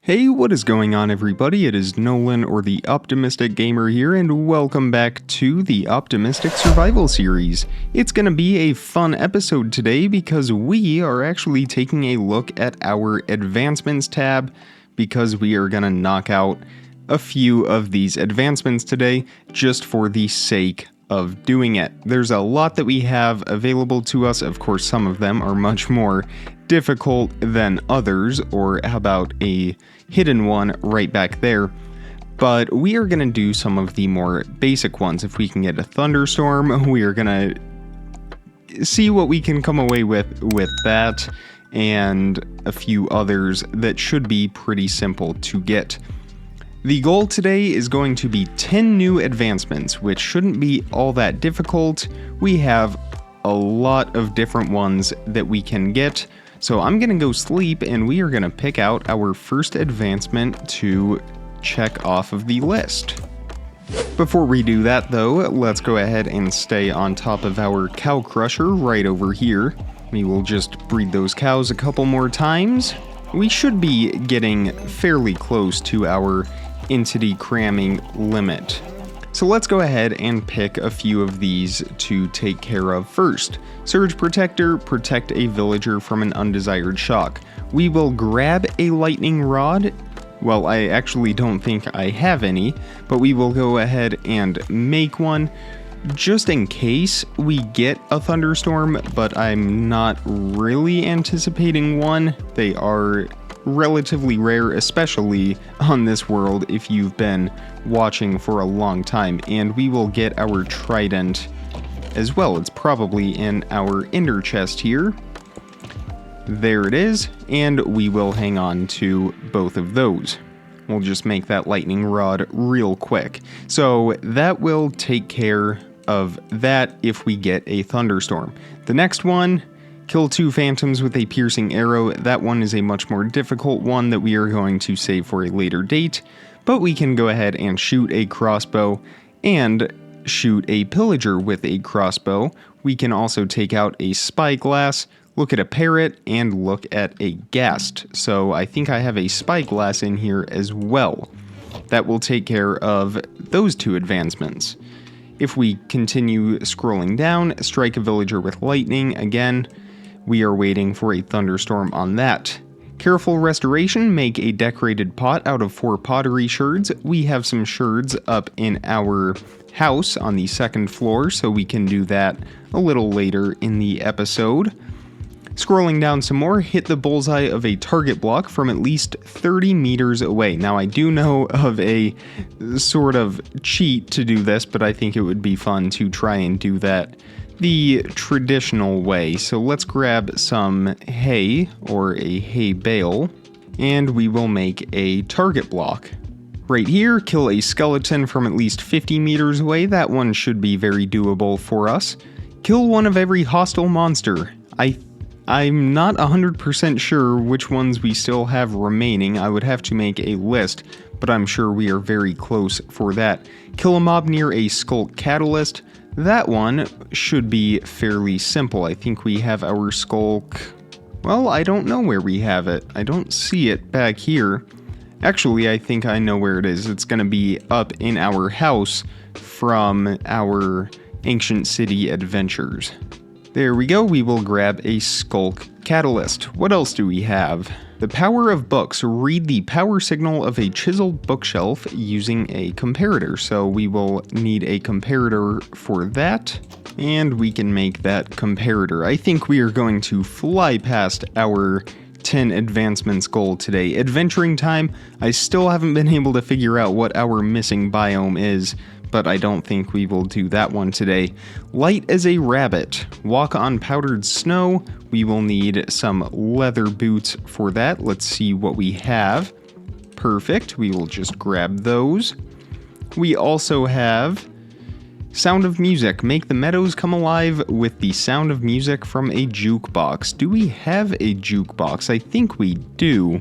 Hey, what is going on everybody? It is Nolan, or the Optimistic Gamer here, and welcome back to the Optimistic Survival Series. It's gonna be a fun episode today because we are actually taking a look at our Advancements tab because we are gonna knock out a few of these advancements today just for the sake of doing it. There's a lot that we have available to us. Of course, some of them are much more difficult than others, or how about a hidden one right back there. But we are going to do some of the more basic ones. If we can get a thunderstorm, we are going to see what we can come away with that, and a few others that should be pretty simple to get. The goal today is going to be 10 new advancements, which shouldn't be all that difficult. We have a lot of different ones that we can get. So I'm going to go sleep, and we are going to pick out our first advancement to check off of the list. Before we do that though, let's go ahead and stay on top of our cow crusher right over here. We will just breed those cows a couple more times. We should be getting fairly close to our entity cramming limit. So let's go ahead and pick a few of these to take care of first. Surge Protector, protect a villager from an undesired shock. We will grab a lightning rod. Well, I actually don't think I have any, but we will go ahead and make one just in case we get a thunderstorm, but I'm not really anticipating one. They are relatively rare, especially on this world if you've been watching for a long time. And we will get our trident as well. It's probably in our ender chest here. There it is, and we will hang on to both of those. We'll just make that lightning rod real quick. So that will take care of that if we get a thunderstorm. The next one, kill 2 phantoms with a piercing arrow. That one is a much more difficult one that we are going to save for a later date, but we can go ahead and shoot a crossbow and shoot a pillager with a crossbow. We can also take out a spyglass, look at a parrot, and look at a ghast. So I think I have a spyglass in here as well. That will take care of those 2 advancements. If we continue scrolling down, strike a villager with lightning. Again, we are waiting for a thunderstorm on that. Careful restoration, make a decorated pot out of 4 pottery sherds. We have some sherds up in our house on the 2nd floor, so we can do that a little later in the episode. Scrolling down some more, hit the bullseye of a target block from at least 30 meters away. Now, I do know of a sort of cheat to do this, but I think it would be fun to try and do that the traditional way. So let's grab some hay, or a hay bale, and we will make a target block. Right here, kill a skeleton from at least 50 meters away. That one should be very doable for us. Kill one of every hostile monster. I'm not 100% sure which ones we still have remaining. I would have to make a list, but I'm sure we are very close for that. Kill a mob near a skulk catalyst. That one should be fairly simple. I think we have our skulk. Well, I don't know where we have it. I don't see it back here. Actually, I think I know where it is. It's going to be up in our house from our Ancient City adventures. There we go, we will grab a skulk catalyst. What else do we have? The power of books. Read the power signal of a chiseled bookshelf using a comparator. So we will need a comparator for that, and we can make that comparator. I think we are going to fly past our 10 advancements goal today. Adventuring time. I still haven't been able to figure out what our missing biome is, but I don't think we will do that one today. Light as a rabbit. Walk on powdered snow. We will need some leather boots for that. Let's see what we have. Perfect. We will just grab those. We also have sound of music. Make the meadows come alive with the sound of music from a jukebox. Do we have a jukebox? I think we do.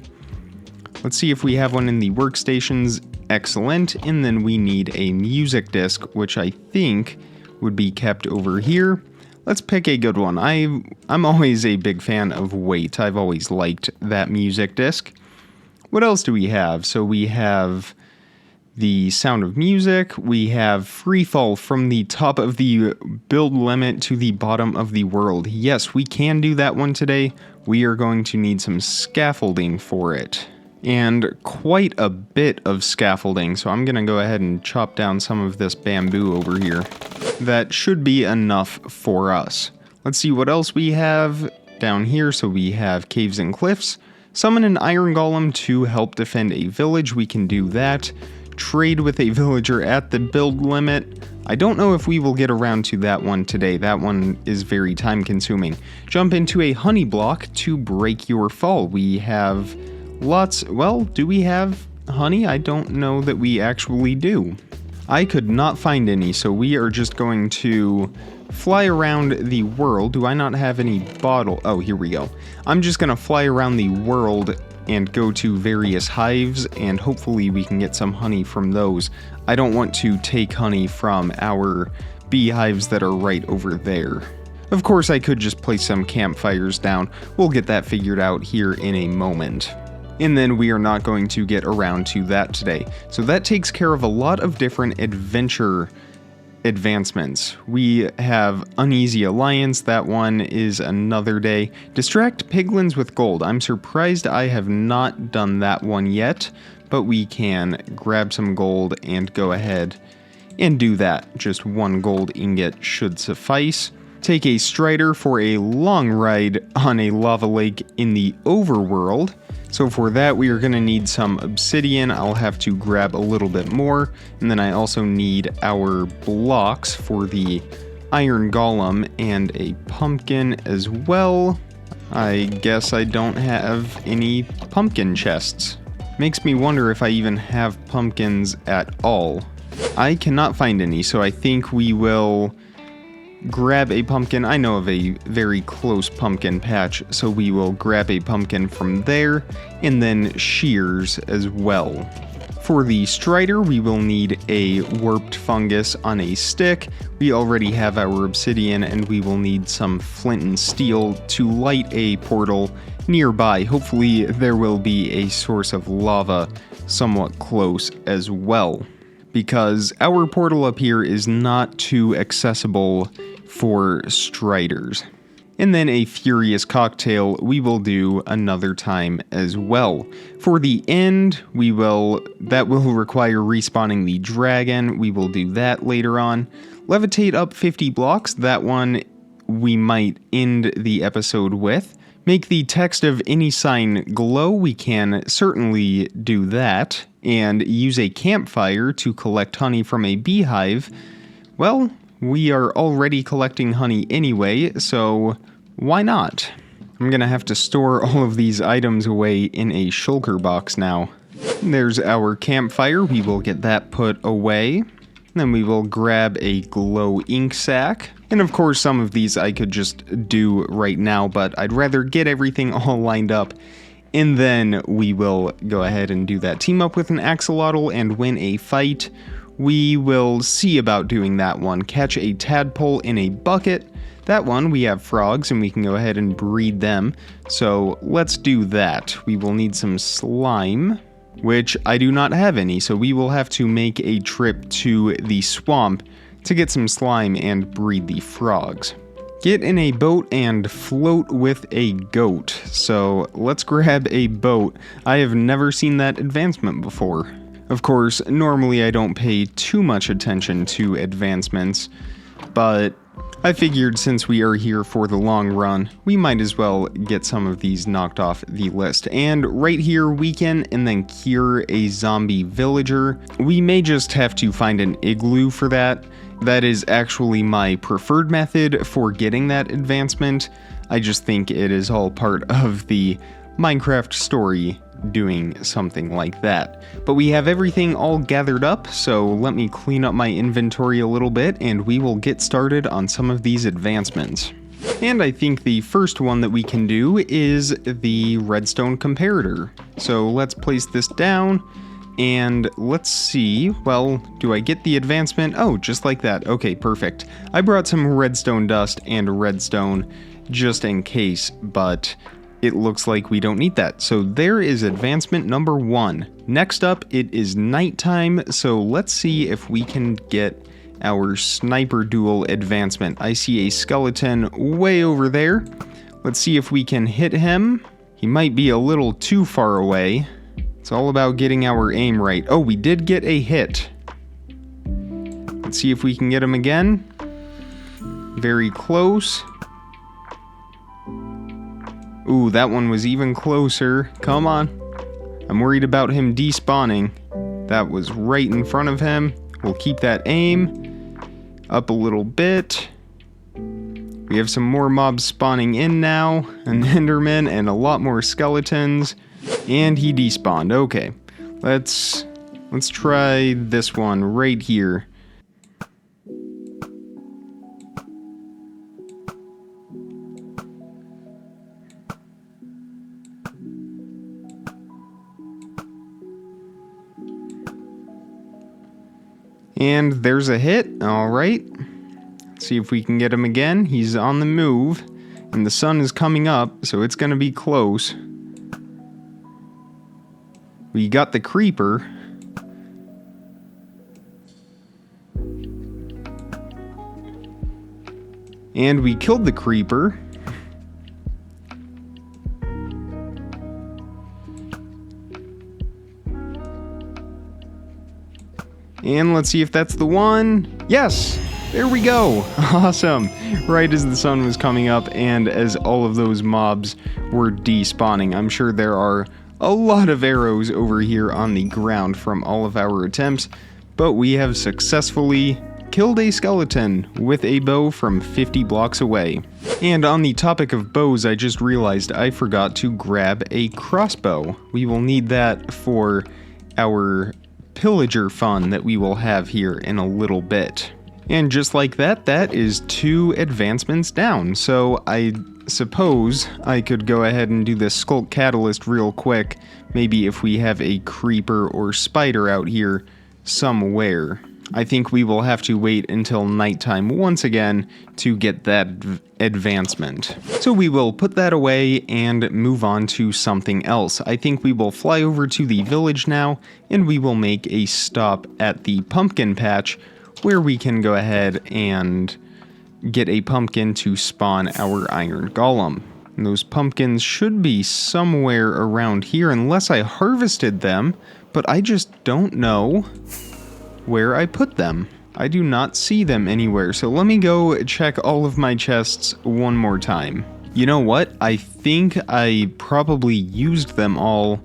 Let's see if we have one in the workstations. Excellent. And then we need a music disc, which I think would be kept over here. Let's pick a good one. I'm always a big fan of Wait. I've always liked that music disc. What else do we have? So we have the Sound of Music, we have Free Fall from the top of the build limit to the bottom of the world. Yes, we can do that one today. We are going to need some scaffolding for it. And quite a bit of scaffolding, so I'm going to go ahead and chop down some of this bamboo over here. That should be enough for us. Let's see what else we have down here. So we have Caves and Cliffs. Summon an Iron Golem to help defend a village. We can do that. Trade with a villager at the build limit. I don't know if we will get around to that one today. That one is very time consuming. Jump into a honey block to break your fall. We have lots. Well, do we have honey? I don't know that we actually do. I could not find any, so we are just going to fly around the world. Do I not have any bottle? Oh, here we go. I'm just going to fly around the world and go to various hives, and hopefully we can get some honey from those. I don't want to take honey from our beehives that are right over there. Of course, I could just place some campfires down. We'll get that figured out here in a moment. And then we are not going to get around to that today. So that takes care of a lot of different adventure advancements. We have Uneasy Alliance, that one is another day. Distract piglins with gold. I'm surprised I have not done that one yet, but we can grab some gold and go ahead and do that. Just one gold ingot should suffice. Take a strider for a long ride on a lava lake in the overworld. So for that, we are going to need some obsidian. I'll have to grab a little bit more. And then I also need our blocks for the iron golem and a pumpkin as well. I guess I don't have any pumpkin chests. Makes me wonder if I even have pumpkins at all. I cannot find any, so I think we will grab a pumpkin. I know of a very close pumpkin patch, so we will grab a pumpkin from there, and then shears as well. For the strider, we will need a warped fungus on a stick. We already have our obsidian, and we will need some flint and steel to light a portal nearby. Hopefully there will be a source of lava somewhat close as well, because our portal up here is not too accessible for striders. And then a furious cocktail we will do another time as well. For the end, that will require respawning the dragon. We will do that later on. Levitate up 50 blocks. That one we might end the episode with. Make the text of any sign glow. We can certainly do that. And use a campfire to collect honey from a beehive. Well, we are already collecting honey anyway, so why not? I'm gonna have to store all of these items away in a shulker box now. There's our campfire. We will get that put away. Then we will grab a glow ink sack. And of course, some of these I could just do right now, but I'd rather get everything all lined up. And then we will go ahead and do that. Team up with an axolotl and win a fight. We will see about doing that one. Catch a tadpole in a bucket. That one, we have frogs and we can go ahead and breed them. So let's do that. We will need some slime, which I do not have any. So we will have to make a trip to the swamp to get some slime and breed the frogs. Get in a boat and float with a goat. So let's grab a boat. I have never seen that advancement before. Of course, normally I don't pay too much attention to advancements, but I figured since we are here for the long run, we might as well get some of these knocked off the list. And right here, weaken and then cure a zombie villager. We may just have to find an igloo for that. That is actually my preferred method for getting that advancement. I just think it is all part of the Minecraft story doing something like that. But we have everything all gathered up, so let me clean up my inventory a little bit and we will get started on some of these advancements. And I think the first one that we can do is the redstone comparator. So let's place this down and let's see, well, do I get the advancement? Oh, just like that. Okay, perfect. I brought some redstone dust and redstone just in case, but it looks like we don't need that. So there is advancement number 1. Next up, it is nighttime, so let's see if we can get our sniper duel advancement. I see a skeleton way over there. Let's see if we can hit him. He might be a little too far away. It's all about getting our aim right. Oh, we did get a hit. Let's see if we can get him again. Very close. Ooh, that one was even closer. Come on. I'm worried about him despawning. That was right in front of him. We'll keep that aim. Up a little bit. We have some more mobs spawning in now. An Enderman and a lot more skeletons. And he despawned. Okay. Let's try this one right here. And there's a hit. All right. Let's see if we can get him again. He's on the move, and the sun is coming up, so it's going to be close. We got the creeper. And we killed the creeper. And let's see if that's the one. Yes! There we go! Awesome! Right as the sun was coming up and as all of those mobs were despawning. I'm sure there are a lot of arrows over here on the ground from all of our attempts, but we have successfully killed a skeleton with a bow from 50 blocks away. And on the topic of bows, I just realized I forgot to grab a crossbow. We will need that for our pillager fun that we will have here in a little bit. And just like that, that is 2 advancements down. So I suppose I could go ahead and do this Skulk Catalyst real quick. Maybe if we have a creeper or spider out here somewhere. I think we will have to wait until nighttime once again to get that advancement. So we will put that away and move on to something else. I think we will fly over to the village now, and we will make a stop at the pumpkin patch where we can go ahead and get a pumpkin to spawn our iron golem. And those pumpkins should be somewhere around here unless I harvested them, but I just don't know where I put them. I do not see them anywhere, so let me go check all of my chests one more time. You know what? I think I probably used them all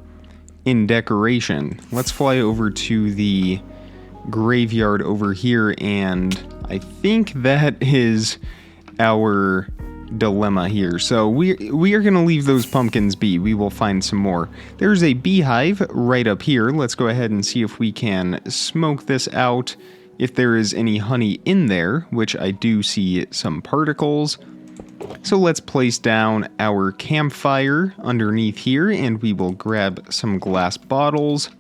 in decoration. Let's fly over to the graveyard over here, and I think that is our dilemma here. So we are going to leave those pumpkins be. We will find some more. There's a beehive right up here. Let's go ahead and see if we can smoke this out. If there is any honey in there, which I do see some particles. So let's place down our campfire underneath here, and we will grab some glass bottles.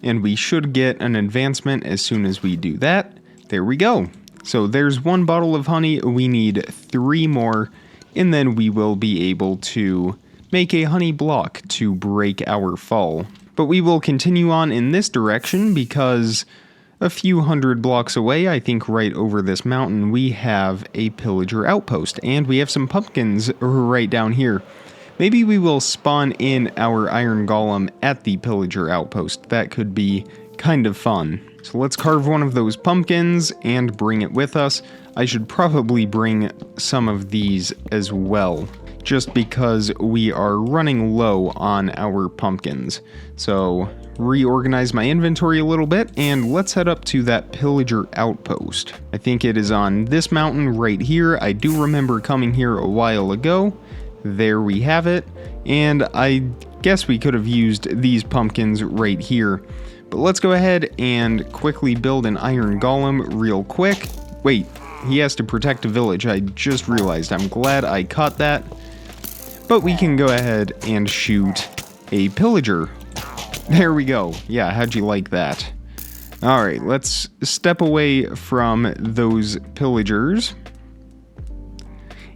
And we should get an advancement as soon as we do that. There we go. So there's 1 bottle of honey, we need 3 more, and then we will be able to make a honey block to break our fall. But we will continue on in this direction because a few hundred blocks away, I think right over this mountain, we have a pillager outpost, and we have some pumpkins right down here. Maybe we will spawn in our iron golem at the pillager outpost. That could be kind of fun. So let's carve one of those pumpkins and bring it with us. I should probably bring some of these as well, just because we are running low on our pumpkins. So reorganize my inventory a little bit, and let's head up to that pillager outpost. I think it is on this mountain right here. I do remember coming here a while ago. There we have it, and I guess we could have used these pumpkins right here. But let's go ahead and quickly build an iron golem real quick. Wait, he has to protect a village. I just realized. I'm glad I caught that. But we can go ahead and shoot a pillager. There we go. Yeah, how'd you like that? Alright, let's step away from those pillagers.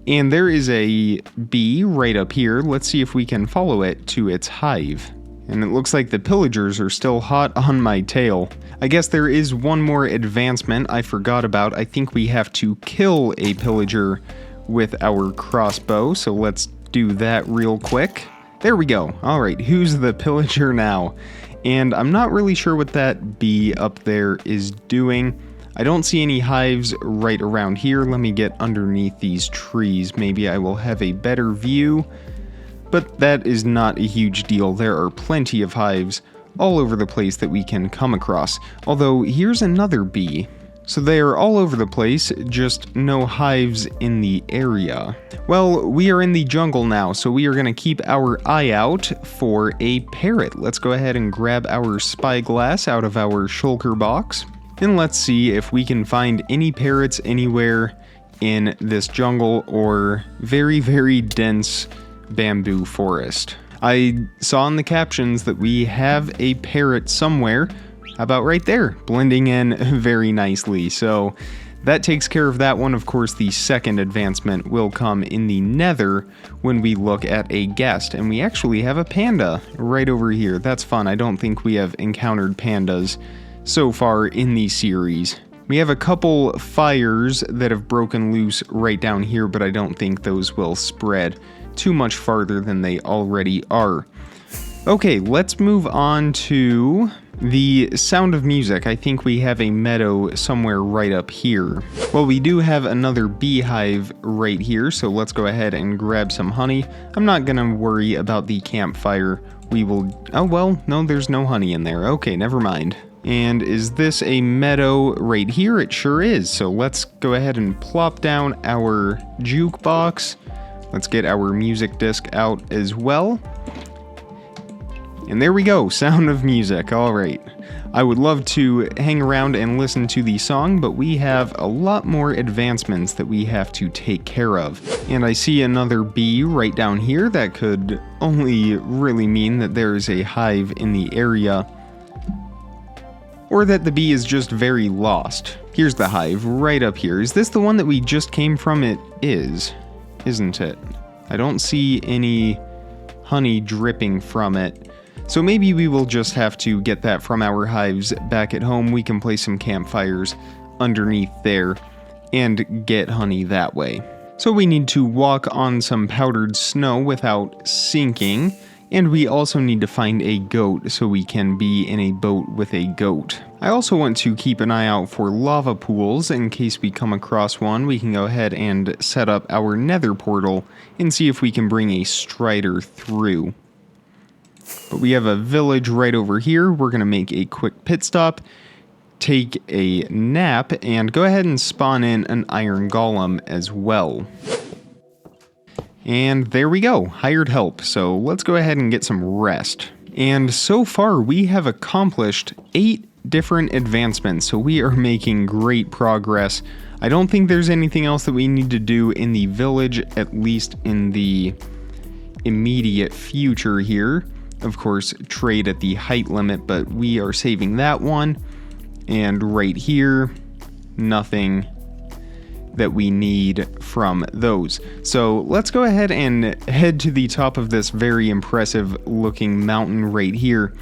And there is a bee right up here. Let's see if we can follow it to its hive. And it looks like the pillagers are still hot on my tail. I guess there is one more advancement I forgot about. I think we have to kill a pillager with our crossbow, so let's do that real quick. There we go. Alright, who's the pillager now? And I'm not really sure what that bee up there is doing. I don't see any hives right around here. Let me get underneath these trees. Maybe I will have a better view. But that is not a huge deal. There are plenty of hives all over the place that we can come across. Although, here's another bee. So they are all over the place, just no hives in the area. Well, we are in the jungle now, so we are going to keep our eye out for a parrot. Let's go ahead and grab our spyglass out of our shulker box. And let's see if we can find any parrots anywhere in this jungle or very, very dense bamboo forest. I saw in the captions that we have a parrot somewhere, about right there, blending in very nicely. So that takes care of that one. Of course, the second advancement will come in the nether when we look at a guest. And we actually have a panda right over here. That's fun. I don't think we have encountered pandas so far in the series. We have a couple fires that have broken loose right down here, but I don't think those will spread too much farther than they already are. Okay, let's move on to the sound of music. I think we have a meadow somewhere right up here. Well, we do have another beehive right here, so let's go ahead and grab some honey. I'm not gonna worry about the campfire. We will... oh, well, no, there's no honey in there. Okay, never mind. And is this a meadow right here? It sure is. So let's go ahead and plop down our jukebox. Let's get our music disc out as well. And there we go, Sound of Music. Alright. I would love to hang around and listen to the song, but we have a lot more advancements that we have to take care of. And I see another bee right down here. That could only really mean that there is a hive in the area, or that the bee is just very lost. Here's the hive right up here. Is this the one that we just came from? It is, isn't it? I don't see any honey dripping from it. So maybe we will just have to get that from our hives back at home. We can place some campfires underneath there and get honey that way. So we need to walk on some powdered snow without sinking. And we also need to find a goat so we can be in a boat with a goat. I also want to keep an eye out for lava pools. In case we come across one, we can go ahead and set up our nether portal and see if we can bring a strider through. But we have a village right over here. We're going to make a quick pit stop, take a nap, and go ahead and spawn in an iron golem as well. And there we go, hired help. So let's go ahead and get some rest. And so far we have accomplished 8 different advancements, so we are making great progress. I don't think there's anything else that we need to do in the village, at least in the immediate future here. Of course, trade at the height limit, but we are saving that one. And right here, nothing that we need from those. So let's go ahead and head to the top of this very impressive looking mountain right here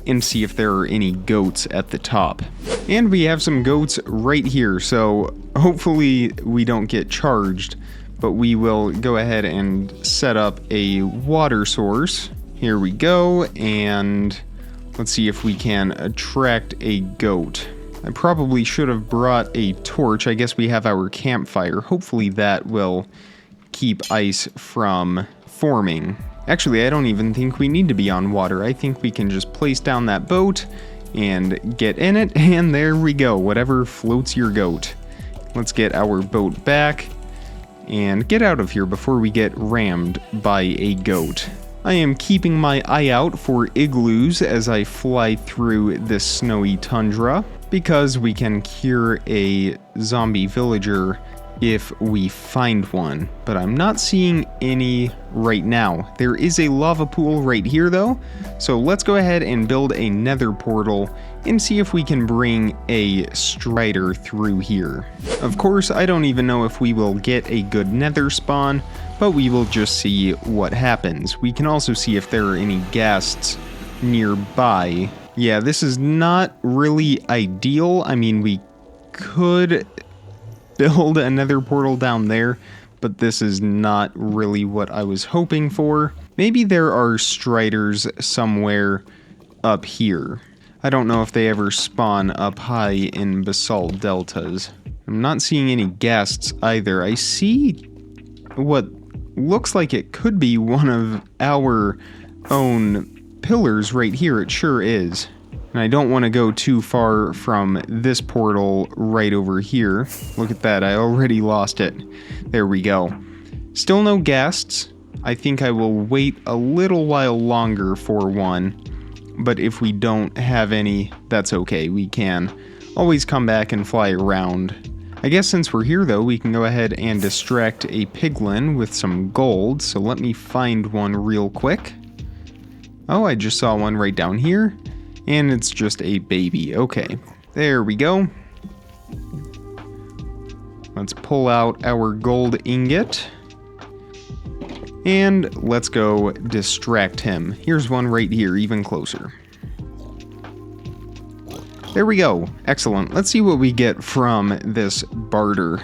and see if there are any goats at the top. And we have some goats right here, so hopefully we don't get charged, but we will go ahead and set up a water source. Here we go, and let's see if we can attract a goat. I probably should have brought a torch. I guess we have our campfire. Hopefully that will keep ice from forming. Actually, I don't even think we need to be on water. I think we can just place down that boat and get in it, and there we go. Whatever floats your goat. Let's get our boat back and get out of here before we get rammed by a goat. I am keeping my eye out for igloos as I fly through this snowy tundra, because we can cure a zombie villager if we find one, but I'm not seeing any right now. There is a lava pool right here though, so let's go ahead and build a nether portal and see if we can bring a strider through here. Of course, I don't even know if we will get a good nether spawn, but we will just see what happens. We can also see if there are any ghasts nearby. Yeah, this is not really ideal. I mean, we could build another portal down there, but this is not really what I was hoping for. Maybe there are striders somewhere up here. I don't know if they ever spawn up high in basalt deltas. I'm not seeing any ghasts either. I see what looks like it could be one of our own pillars right here. It sure is. And I don't want to go too far from this portal right over here. Look at that, I already lost it. There we go. Still no ghasts. I think I will wait a little while longer for one. But if we don't have any, that's okay. We can always come back and fly around. I guess since we're here though, we can go ahead and distract a piglin with some gold. So let me find one real quick. Oh, I just saw one right down here. And it's just a baby. Okay, there we go. Let's pull out our gold ingot. And let's go distract him. Here's one right here, even closer. There we go. Excellent. Let's see what we get from this barter.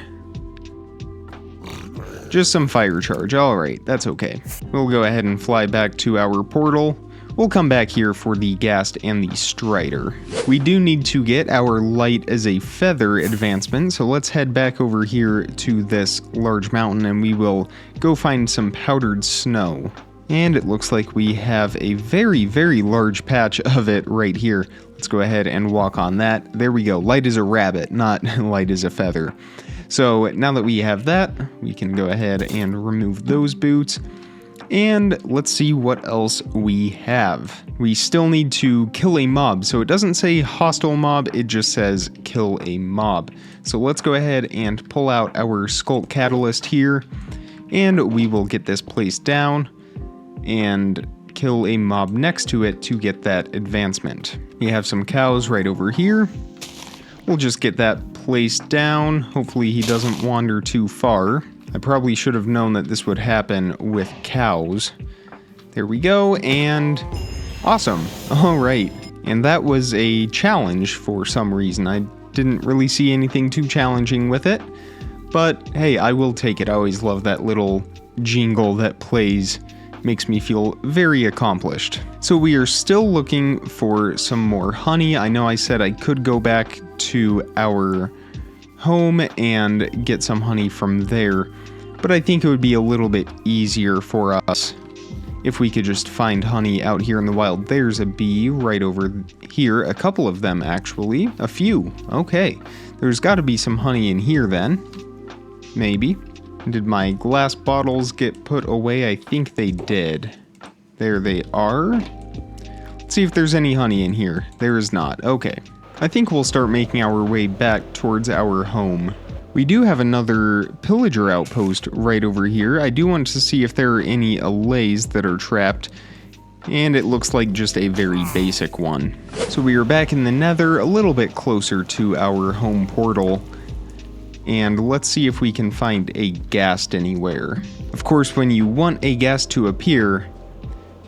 Just some fire charge. Alright, that's okay. We'll go ahead and fly back to our portal. We'll come back here for the ghast and the strider. We do need to get our light as a feather advancement, so let's head back over here to this large mountain and we will go find some powdered snow. And it looks like we have a very, very large patch of it right here. Let's go ahead and walk on that. There we go. Light as a rabbit, not light as a feather. So now that we have that, we can go ahead and remove those boots. And let's see what else we have. We still need to kill a mob. So it doesn't say hostile mob, it just says kill a mob. So let's go ahead and pull out our Sculk Catalyst here. And we will get this placed down and kill a mob next to it to get that advancement. We have some cows right over here. We'll just get that placed down. Hopefully he doesn't wander too far. I probably should have known that this would happen with cows. There we go, and awesome. All right, and that was a challenge for some reason. I didn't really see anything too challenging with it, but hey, I will take it. I always love that little jingle that plays. Makes me feel very accomplished. So we are still looking for some more honey. I know I said I could go back to our home and get some honey from there, but I think it would be a little bit easier for us if we could just find honey out here in the wild. There's a bee right over here, a couple of them actually, a few. Okay, there's got to be some honey in here then, maybe. Did my glass bottles get put away? I think they did. There they are. Let's see if there's any honey in here. There is not. Okay. I think we'll start making our way back towards our home. We do have another pillager outpost right over here. I do want to see if there are any allays that are trapped, and it looks like just a very basic one. So we are back in the nether, a little bit closer to our home portal, and let's see if we can find a ghast anywhere. Of course, when you want a ghast to appear,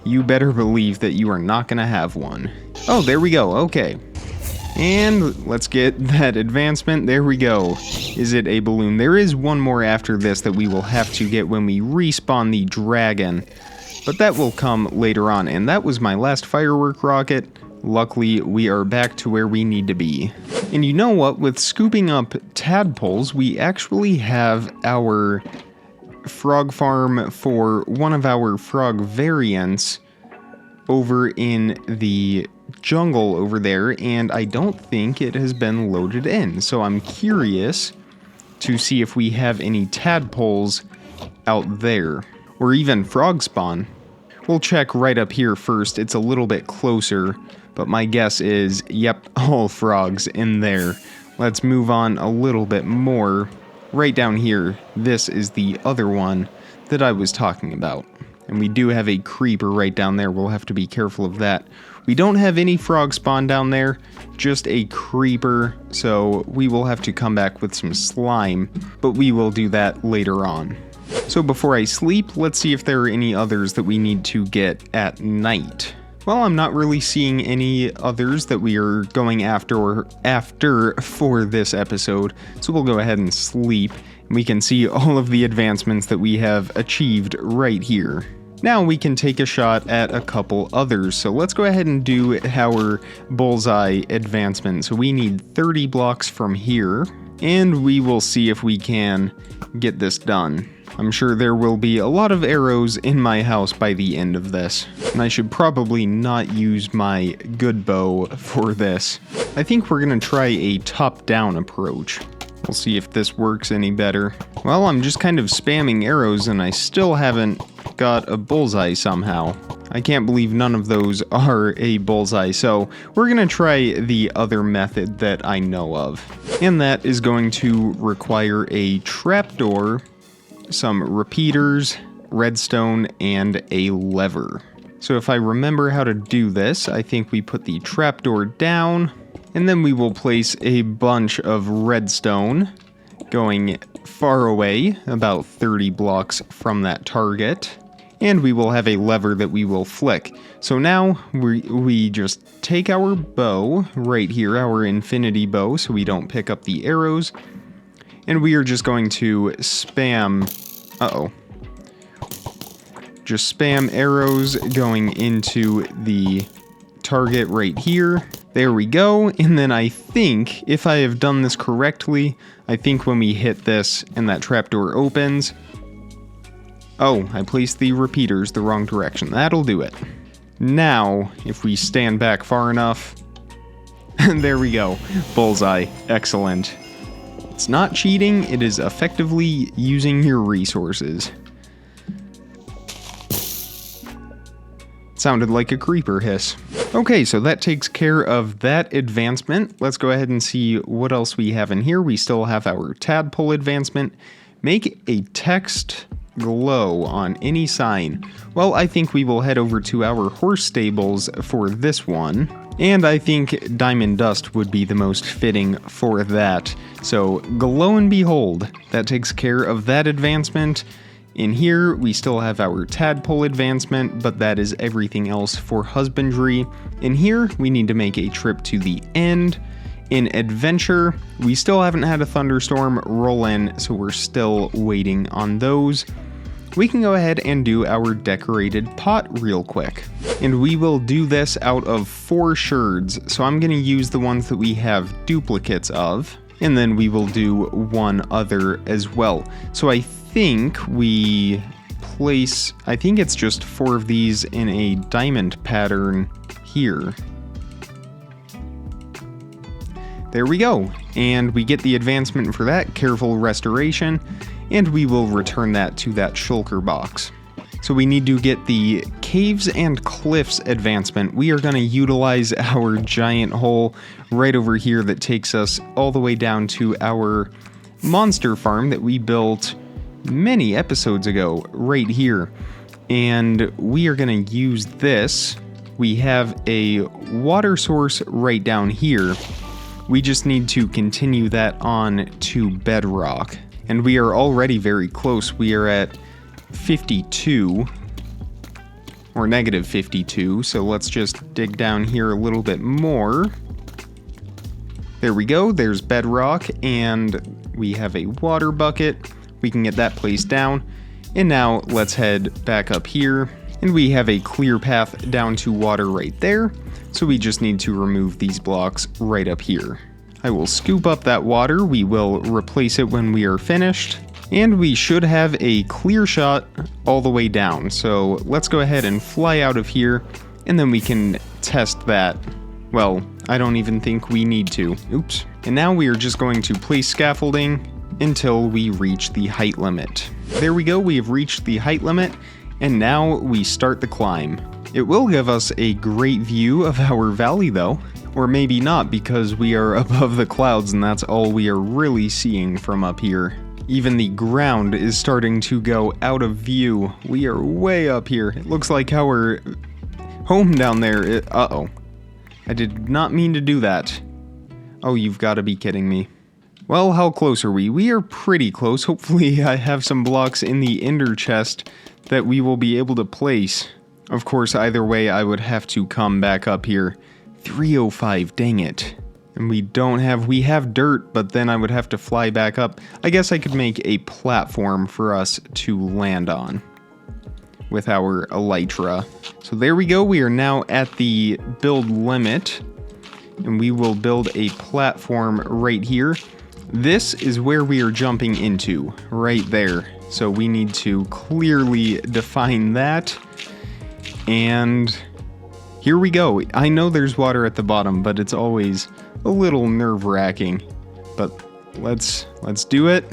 you better believe that you are not going to have one. Oh, there we go. Okay. And let's get that advancement. There we go. Is it a balloon? There is one more after this that we will have to get when we respawn the dragon. But that will come later on. And that was my last firework rocket. Luckily, we are back to where we need to be. And you know what? With scooping up tadpoles, we actually have our frog farm for one of our frog variants over in the jungle over there, and I don't think it has been loaded in. So I'm curious to see if we have any tadpoles out there, or even frog spawn. We'll check right up here first. It's a little bit closer, but my guess is, yep, all frogs in there. Let's move on a little bit more. right down here, this is the other one that I was talking about. And we do have a creeper right down there. We'll have to be careful of that. We don't have any frog spawn down there, just a creeper, so we will have to come back with some slime, but we will do that later on. So before I sleep, let's see if there are any others that we need to get at night. Well, I'm not really seeing any others that we are going after for this episode, so we'll go ahead and sleep. We can see all of the advancements that we have achieved right here. Now we can take a shot at a couple others, so let's go ahead and do our bullseye advancement. So we need 30 blocks from here, and we will see if we can get this done. I'm sure there will be a lot of arrows in my house by the end of this, and I should probably not use my good bow for this. I think we're gonna try a top-down approach. We'll see if this works any better. Well, I'm just kind of spamming arrows and I still haven't got a bullseye somehow. I can't believe none of those are a bullseye, so we're gonna try the other method that I know of. And that is going to require a trapdoor, some repeaters, redstone, and a lever. So if I remember how to do this, I think we put the trapdoor down, and then we will place a bunch of redstone going far away, about 30 blocks from that target. And we will have a lever that we will flick. So now we just take our bow right here, our infinity bow, so we don't pick up the arrows. And we are just going to spam, just spam arrows going into the target right here. There we go. And then I think, if I have done this correctly, I think when we hit this and that trapdoor opens, oh, I placed the repeaters the wrong direction. That'll do it. Now, if we stand back far enough, there we go. Bullseye. Excellent. It's not cheating, it is effectively using your resources. Sounded like a creeper hiss. Okay, so that takes care of that advancement. Let's go ahead and see what else we have in here. We still have our tadpole advancement. Make a text glow on any sign. Well, I think we will head over to our horse stables for this one. And I think diamond dust would be the most fitting for that. So glow and behold, that takes care of that advancement. In here, we still have our tadpole advancement, but that is everything else for husbandry. In here, we need to make a trip to the end. In adventure, we still haven't had a thunderstorm roll in, so we're still waiting on those. We can go ahead and do our decorated pot real quick. And we will do this out of 4 sherds, so I'm going to use the ones that we have duplicates of, and then we will do one other as well. So I think we place, I think it's just 4 of these in a diamond pattern here. There we go, and we get the advancement for that, careful restoration, and we will return that to that shulker box. So we need to get the caves and cliffs advancement. We are going to utilize our giant hole right over here that takes us all the way down to our monster farm that we built many episodes ago right here. And we are going to use this. We have a water source right down here. We just need to continue that on to bedrock. And we are already very close. We are at 52, or negative 52, so let's just dig down here a little bit more. There we go, there's bedrock, and we have a water bucket. We can get that placed down. And now let's head back up here, and we have a clear path down to water right there, so we just need to remove these blocks right up here. I will scoop up that water, we will replace it when we are finished, and we should have a clear shot all the way down. So let's go ahead and fly out of here, and then we can test that. Well, I don't even think we need to. Oops. And now we are just going to place scaffolding until we reach the height limit. There we go, we have reached the height limit, and now we start the climb. It will give us a great view of our valley though. Or maybe not, because we are above the clouds and that's all we are really seeing from up here. Even the ground is starting to go out of view. We are way up here. It looks like our home down there. Uh-oh. I did not mean to do that. Oh, you've got to be kidding me. Well, how close are we? We are pretty close. Hopefully I have some blocks in the ender chest that we will be able to place. Of course, either way, I would have to come back up here. 305, dang it. And we have dirt, but then I would have to fly back up. I guess I could make a platform for us to land on with our elytra. So there we go. We are now at the build limit, and we will build a platform right here. This is where we are jumping into, right there. So we need to clearly define that. And here we go. I know there's water at the bottom, but it's always a little nerve-wracking. But let's do it.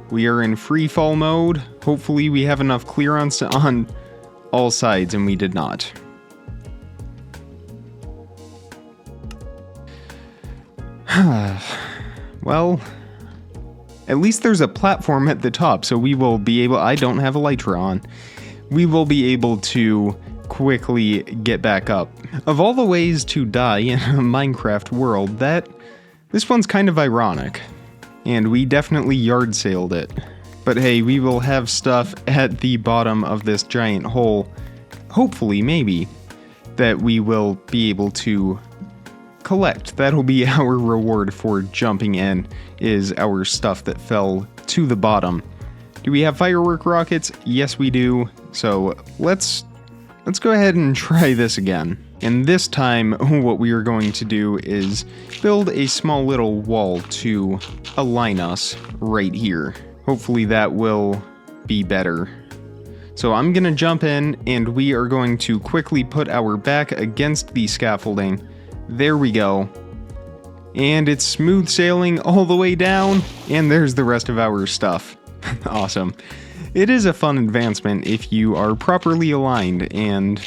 We are in free fall mode. Hopefully we have enough clearance on all sides, and we did not. Well, at least there's a platform at the top, so we will be able... I don't have elytra on. We will be able to quickly get back up. Of all the ways to die in a Minecraft world, this one's kind of ironic. And we definitely yard sailed it. But hey, we will have stuff at the bottom of this giant hole, hopefully, maybe, that we will be able to collect. That'll be our reward for jumping in, is our stuff that fell to the bottom. Do we have firework rockets? Yes, we do. So let's go ahead and try this again. And this time, what we are going to do is build a small little wall to align us right here. Hopefully that will be better. So I'm gonna jump in, and we are going to quickly put our back against the scaffolding. There we go. And it's smooth sailing all the way down, and there's the rest of our stuff. Awesome. It is a fun advancement if you are properly aligned and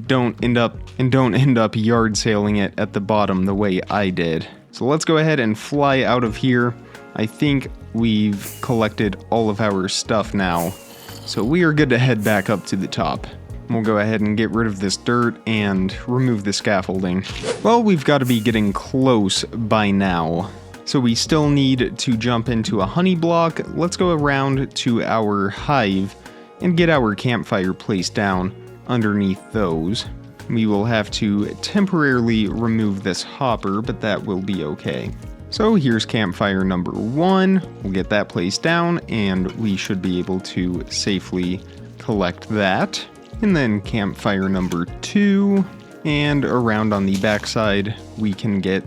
don't end up yard sailing it at the bottom the way I did. So let's go ahead and fly out of here. I think we've collected all of our stuff now, so we are good to head back up to the top. We'll go ahead and get rid of this dirt and remove the scaffolding. Well, we've got to be getting close by now. So we still need to jump into a honey block. Let's go around to our hive and get our campfire placed down underneath those. We will have to temporarily remove this hopper, but that will be okay. So here's campfire number 1. We'll get that placed down, and we should be able to safely collect that. And then campfire number 2, and around on the backside we can get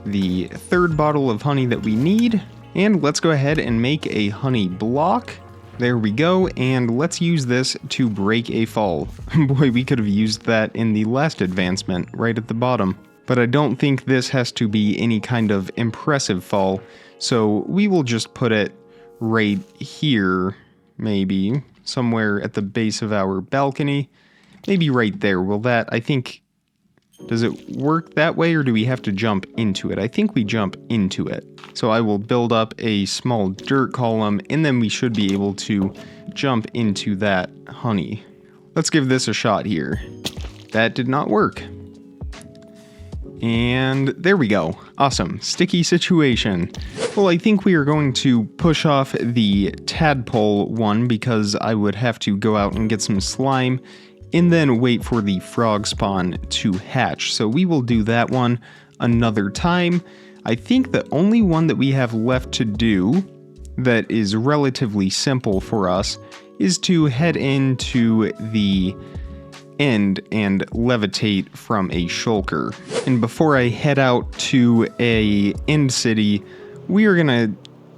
the 3rd bottle of honey that we need. And let's go ahead and make a honey block. There we go, and let's use this to break a fall. Boy, we could have used that in the last advancement right at the bottom. But I don't think this has to be any kind of impressive fall, so we will just put it right here, maybe somewhere at the base of our balcony. Maybe right there. Will that, I think, does it work that way, or do we have to jump into it? I think we jump into it. So I will build up a small dirt column, and then we should be able to jump into that honey. Let's give this a shot here. That did not work. And there we go. Awesome. Sticky situation. Well, I think we are going to push off the tadpole one because I would have to go out and get some slime and then wait for the frog spawn to hatch. So we will do that one another time. I think the only one that we have left to do that is relatively simple for us is to head into the end and levitate from a shulker. And before I head out to a end city, we are gonna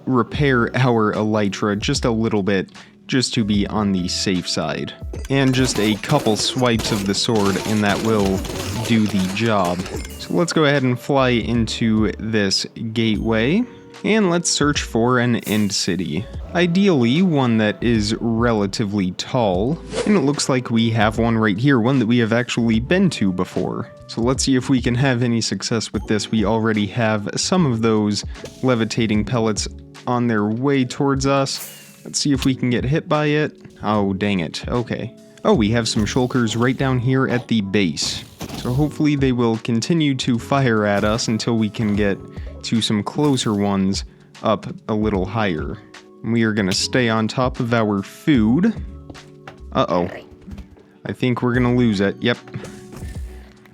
repair our elytra just a little bit, just to be on the safe side. And just a couple swipes of the sword and that will do the job. So let's go ahead and fly into this gateway and let's search for an end city. Ideally, one that is relatively tall, and it looks like we have one right here, one that we have actually been to before. So let's see if we can have any success with this. We already have some of those levitating pellets on their way towards us. Let's see if we can get hit by it. Oh, dang it. Okay. Oh, we have some shulkers right down here at the base. So hopefully they will continue to fire at us until we can get to some closer ones up a little higher. We are going to stay on top of our food. Uh-oh. I think we're going to lose it. Yep.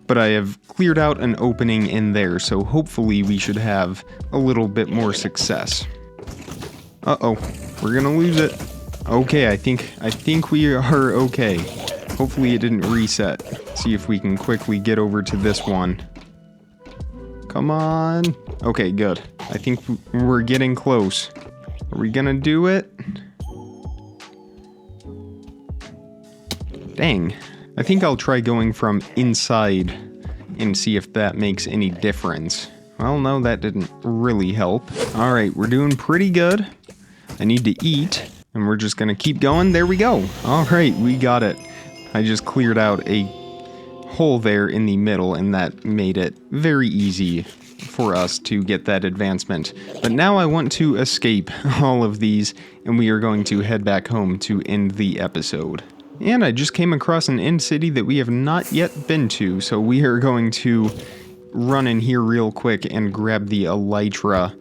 But I have cleared out an opening in there, so hopefully we should have a little bit more success. Uh-oh. We're going to lose it. Okay, I think we are okay. Hopefully it didn't reset. See if we can quickly get over to this one. Come on. Okay, good. I think we're getting close. Are we gonna do it? Dang. I think I'll try going from inside and see if that makes any difference. Well, no, that didn't really help. Alright, we're doing pretty good. I need to eat, and we're just gonna keep going. There we go. Alright, we got it. I just cleared out a hole there in the middle, and that made it very easy for us to get that advancement. But now I want to escape all of these, and we are going to head back home to end the episode. And I just came across an end city that we have not yet been to, so we are going to run in here real quick and grab the elytra,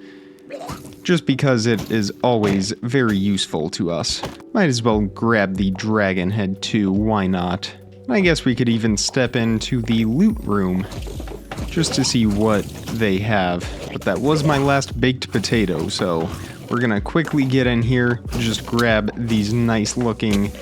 just because it is always very useful to us. Might as well grab the dragon head too, why not? I guess we could even step into the loot room, just to see what they have. But that was my last baked potato, so we're gonna quickly get in here, just grab these nice looking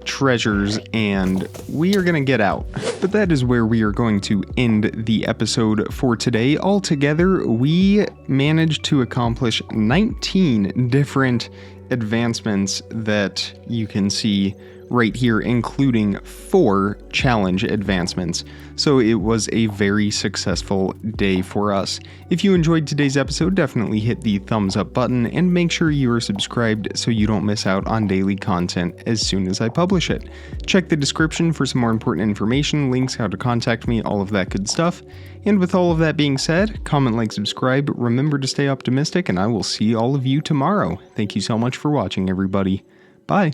treasures, and we are gonna get out. But that is where we are going to end the episode for today. Altogether, we managed to accomplish 19 different advancements that you can see right here, including 4 challenge advancements. So it was a very successful day for us. If you enjoyed today's episode, definitely hit the thumbs up button and make sure you are subscribed so you don't miss out on daily content as soon as I publish it. Check the description for some more important information, links, how to contact me, all of that good stuff. And with all of that being said, comment, like, subscribe, remember to stay optimistic, and I will see all of you tomorrow. Thank you so much for watching, everybody. Bye.